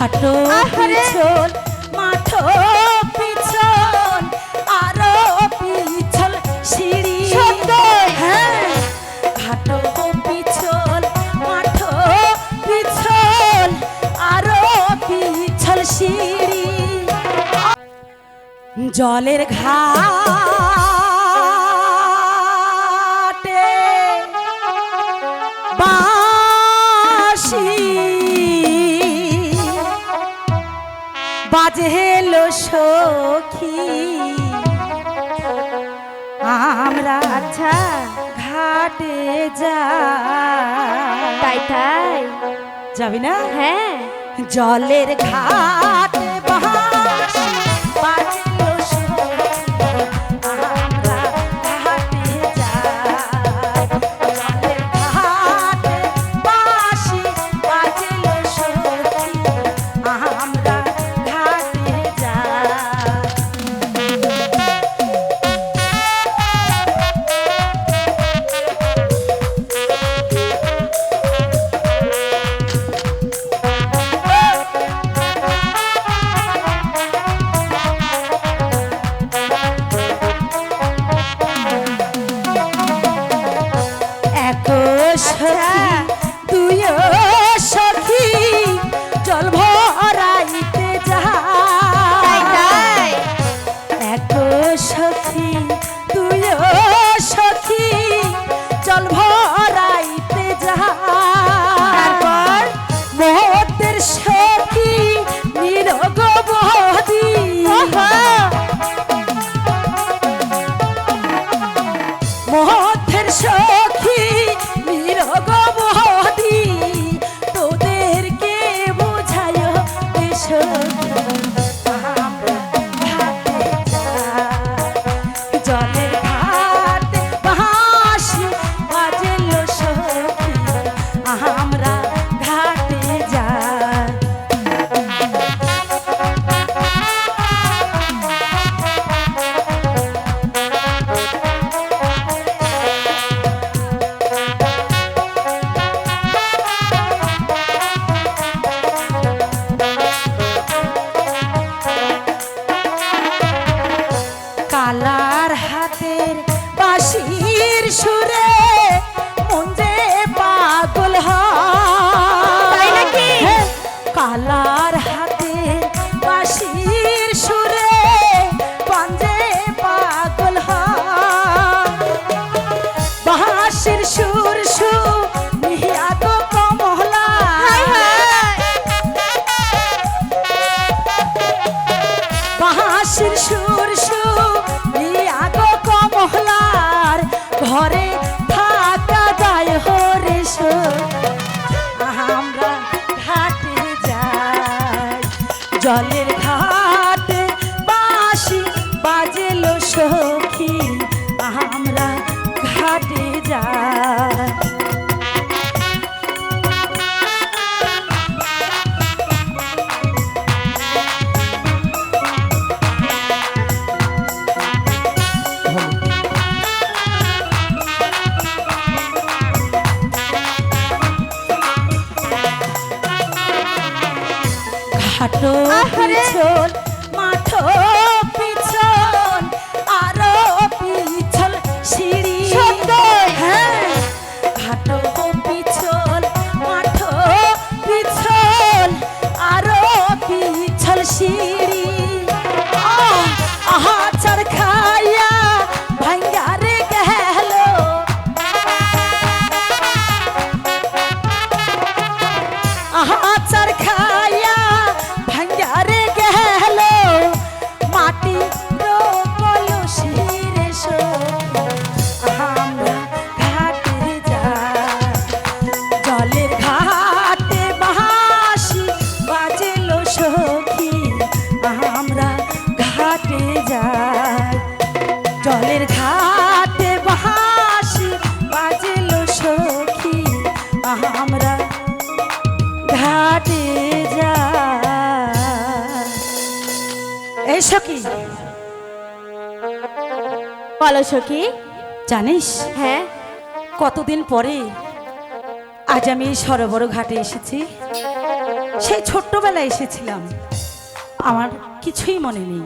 ঘাটো পিছল মাঠো পিছল আরো পিছল সিঁড়ি হ্যাঁ ঘাটো পিছল মাঠো পিছল আরো পিছল সিঁড়ি জলের ঘাটে বাঁশি বাজেলো সখী আমরা আচ্ছা ঘাটে যা তাই তাই যাবি না হ্যাঁ জলের ঘাটে বাঁশি বাজেলো সখী আমরা ঘাটে যাই জলের ঘাটে বাঁশি বাজেলো সখী আমরা ঘাটে যাই এক সখী তুই সখী জল ভরাইতে তাই যাই তাই এক সখী তুই সখী জল ভরাইতে যাই মোদের সখী নিরগ বহদি মোদের সখী নিরগ বহদি তোদেরকে বোঝায় এসো আমরা ঘাটে যাই জলের ঘাটে বাঁশি বাজেলো সখী আমরা ঘাটে যাই কালার হাতের বাঁশির সুরে মন যে পাগল তাই হয় নাকি? হ্যাঁ, কালার হাতের বাঁশির সুরে মন যে পাগল হয় বাঁশির সুর মিহিয়া গো কমলা বাঁশির সুর মিহিয়া গো কমলার ঘরে থাকা যায় হরে আমরা ঘাটে যাই জলের ঘাটে বাঁশি বাজেলো সখী আমরা ঘাটে যাই ঘাটো পিছল মাঠো পিছল আরো পিছল সিঁড়ি হ্যাঁ ঘাটো পিছল মাঠো পিছল আরো পিছল সিঁড়ি আহাচার খাইয়া ভাঙ্গারে গেল আহাচার খাইয়া ভাঙ্গারে গেল মাটি কলসিরে আমরা ঘাটে যাই জলের ঘাটে বাঁশি বাজেলো সখী আমরা ঘাটে যাই জলের ঘাটে বাঁশি বাজেলো সখী আমরা ঘাটে যাই এই সখী বলো সখী জানিস হ্যাঁ কতদিন পরে আজ আমি এই সরোবর ঘাটে এসেছি সেই ছোট্টবেলায় এসেছিলাম, আমার কিছুই মনে নেই।